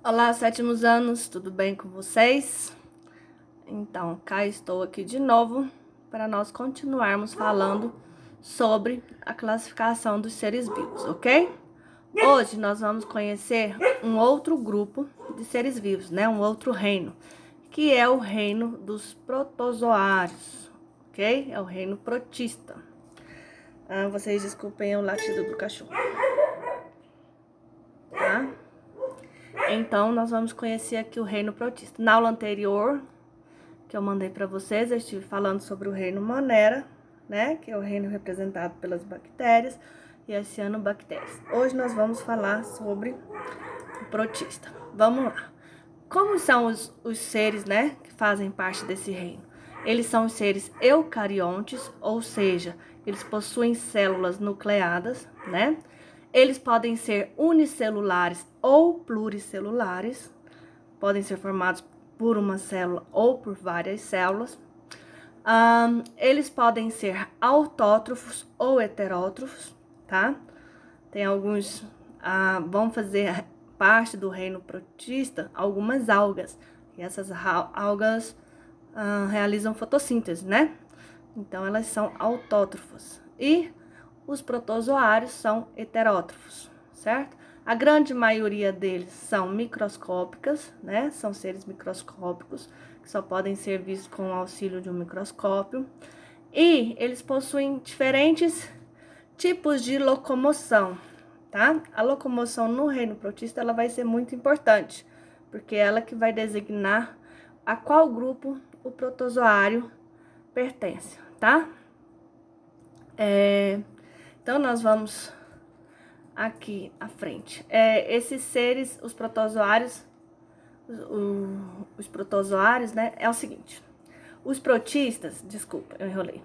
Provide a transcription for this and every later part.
Olá, sétimos anos, tudo bem com vocês? Então, cá estou aqui de novo para nós continuarmos falando sobre a classificação dos seres vivos, ok? Hoje nós vamos conhecer um outro grupo de seres vivos, né? Um outro reino, que é o reino dos protozoários, ok? É o reino protista. Vocês desculpem o latido do cachorro, tá? Então, nós vamos conhecer aqui o reino protista. Na aula anterior, que eu mandei para vocês, eu estive falando sobre o reino Monera, né? Que é o reino representado pelas bactérias e as cianobactérias. Hoje nós vamos falar sobre o protista. Vamos lá. Como são os seres, né, que fazem parte desse reino? Eles são os seres eucariontes, ou seja, eles possuem células nucleadas, né? Eles podem ser unicelulares ou pluricelulares, podem ser formados por uma célula ou por várias células. Eles podem ser autótrofos ou heterótrofos, tá? Tem alguns, vão fazer parte do reino protista algumas algas. E essas algas realizam fotossíntese, né? Então, elas são autótrofos. E os protozoários são heterótrofos, certo? A grande maioria deles são microscópicas, né? São seres microscópicos, que só podem ser vistos com o auxílio de um microscópio. E eles possuem diferentes tipos de locomoção, tá? A locomoção no reino protista, ela vai ser muito importante, porque ela que vai designar a qual grupo o protozoário pertence, tá? Então, nós vamos aqui à frente. Esses seres, os protozoários, né, é o seguinte. Os protistas, desculpa, eu enrolei.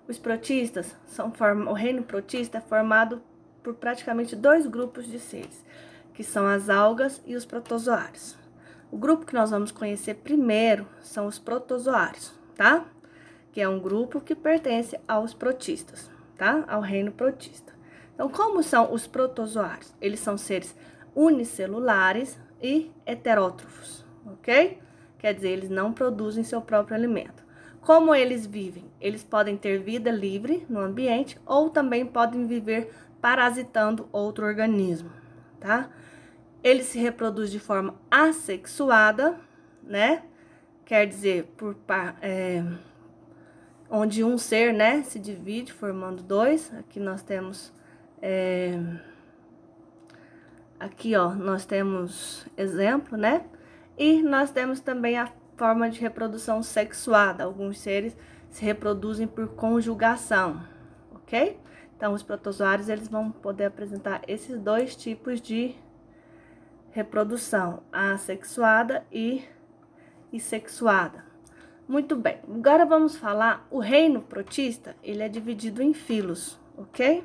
Os protistas o reino protista é formado por praticamente dois grupos de seres, que são as algas e os protozoários. O grupo que nós vamos conhecer primeiro são os protozoários, tá? Que é um grupo que pertence aos protistas, tá? Ao reino protista. Então, como são os protozoários? Eles são seres unicelulares e heterótrofos, ok? Quer dizer, eles não produzem seu próprio alimento. Como eles vivem? Eles podem ter vida livre no ambiente ou também podem viver parasitando outro organismo, tá? Eles se reproduzem de forma assexuada, né? Quer dizer, onde um ser, né, se divide formando dois. Aqui nós temos aqui, ó, nós temos exemplo, né? E nós temos também a forma de reprodução sexuada. Alguns seres se reproduzem por conjugação, ok? Então, os protozoários, eles vão poder apresentar esses dois tipos de reprodução, a assexuada e sexuada. Muito bem, agora vamos falar, o reino protista, ele é dividido em filos, ok?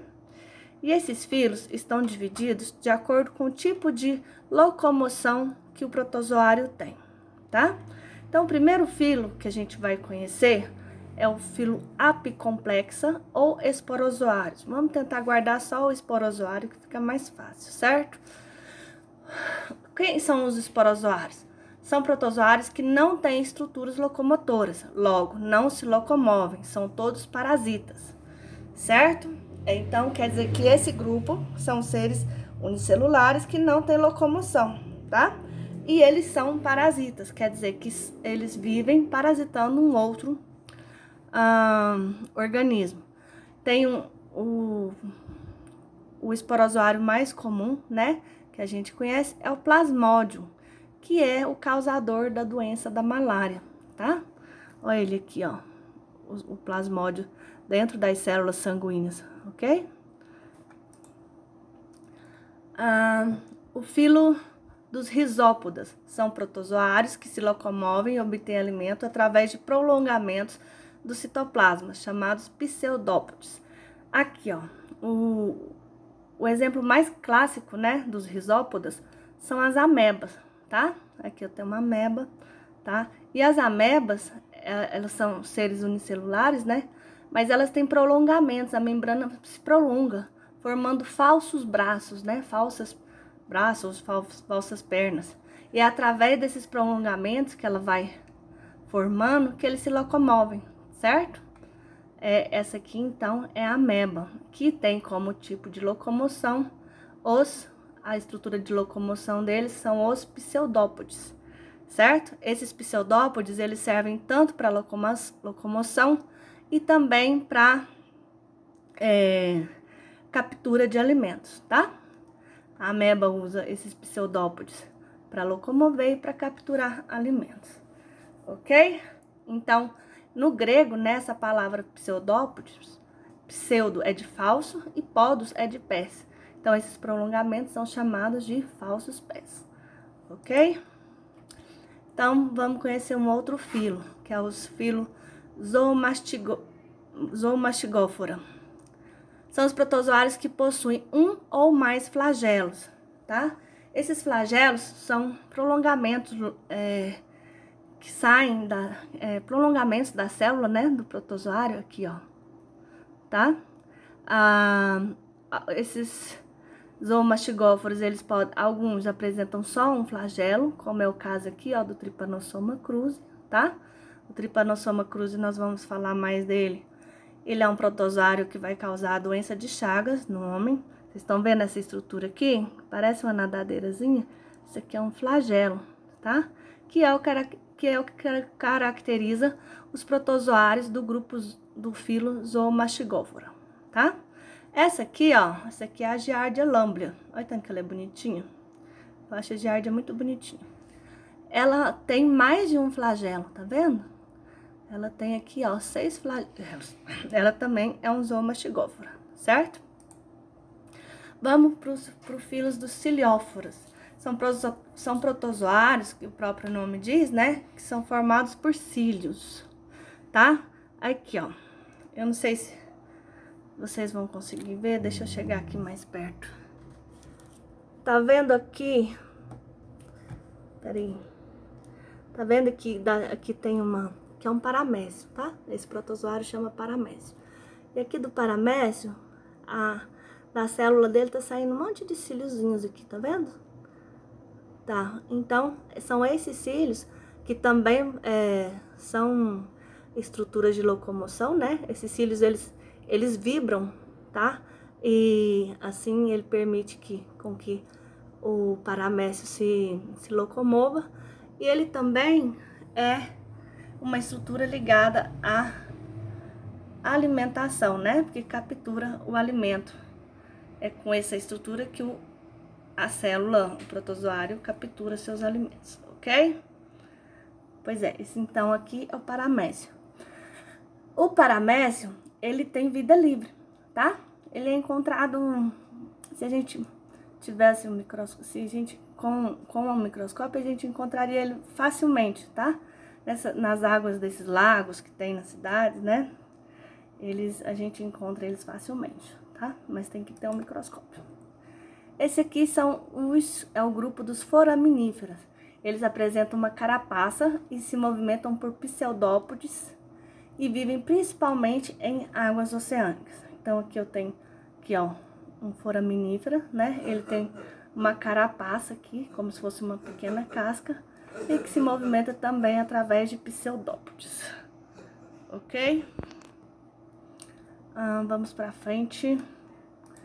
E esses filos estão divididos de acordo com o tipo de locomoção que o protozoário tem, tá? Então, o primeiro filo que a gente vai conhecer é o filo apicomplexa ou esporozoários. Vamos tentar guardar só o esporozoário que fica mais fácil, certo? Quem são os esporozoários? São protozoários que não têm estruturas locomotoras, logo, não se locomovem, são todos parasitas, certo? Então, quer dizer que esse grupo são seres unicelulares que não têm locomoção, tá? E eles são parasitas, quer dizer que eles vivem parasitando um outro organismo. Tem o esporozoário mais comum, né, que a gente conhece, é o plasmódio, que é o causador da doença da malária, tá? Olha ele aqui, ó, o plasmódio dentro das células sanguíneas, ok? O filo dos rizópodas são protozoários que se locomovem e obtêm alimento através de prolongamentos do citoplasma, chamados pseudópodes. Aqui, ó, o exemplo mais clássico, né, dos rizópodas são as amebas, tá? Aqui eu tenho uma ameba, tá? E as amebas, elas são seres unicelulares, né? Mas elas têm prolongamentos, a membrana se prolonga, formando falsos braços, né? Falsos braços, falsas pernas. E é através desses prolongamentos que ela vai formando que eles se locomovem, certo? Essa aqui, então, é a ameba, que tem como tipo de locomoção a estrutura de locomoção deles são os pseudópodes, certo? Esses pseudópodes, eles servem tanto para locomoção e também para captura de alimentos, tá? A ameba usa esses pseudópodes para locomover e para capturar alimentos, ok? Então, no grego, nessa palavra pseudópodes, pseudo é de falso e podos é de pés. Então, esses prolongamentos são chamados de falsos pés, ok? Então, vamos conhecer um outro filo, que é os filos Zoomastigófora. São os protozoários que possuem um ou mais flagelos, tá? Esses flagelos são prolongamentos que saem prolongamentos da célula, né, do protozoário, aqui, ó, tá? Esses zoomastigóforos, alguns apresentam só um flagelo, como é o caso aqui, ó, do Trypanosoma cruzi, tá? O Trypanosoma cruzi, nós vamos falar mais dele. Ele é um protozoário que vai causar a doença de Chagas no homem. Vocês estão vendo essa estrutura aqui? Parece uma nadadeirazinha. Isso aqui é um flagelo, tá? Que é o que caracteriza os protozoários do grupo do filo Zoomastigófora, tá? Essa aqui, ó, essa aqui é a Giardia lamblia. Olha tanto que ela é bonitinha. Eu acho a Giardia muito bonitinha. Ela tem mais de um flagelo, tá vendo? Ela tem aqui, ó, 6 flagelos. Ela também é um zoomastigófora, certo? Vamos pro filos dos cilióforas. São protozoários, que o próprio nome diz, né? Que são formados por cílios, tá? Aqui, ó. Eu não sei se vocês vão conseguir ver. Deixa eu chegar aqui mais perto. Tá vendo aqui? Peraí. Tá vendo que aqui tem que é um paramécio, tá? Esse protozoário chama paramécio. E aqui do paramécio, da célula dele tá saindo um monte de cíliozinhos aqui, tá vendo? Tá, então, são esses cílios que também são estruturas de locomoção, né? Esses cílios, eles vibram, tá? E assim ele permite com que o paramécio se locomova. E ele também é uma estrutura ligada à alimentação, né? Porque captura o alimento. É com essa estrutura que a célula, o protozoário, captura seus alimentos, ok? Pois é, esse então aqui é o paramécio. O paramécio, ele tem vida livre, tá? Ele é encontrado, se a gente tivesse um microscópio, se a gente com um microscópio, a gente encontraria ele facilmente, tá? Nas águas desses lagos que tem na cidade, né? A gente encontra eles facilmente, tá? Mas tem que ter um microscópio. Esse aqui é o grupo dos foraminíferos. Eles apresentam uma carapaça e se movimentam por pseudópodes e vivem principalmente em águas oceânicas. Então, aqui eu tenho ó, um foraminífero, né? Ele tem uma carapaça aqui, como se fosse uma pequena casca, e que se movimenta também através de pseudópodes, ok? Vamos pra frente.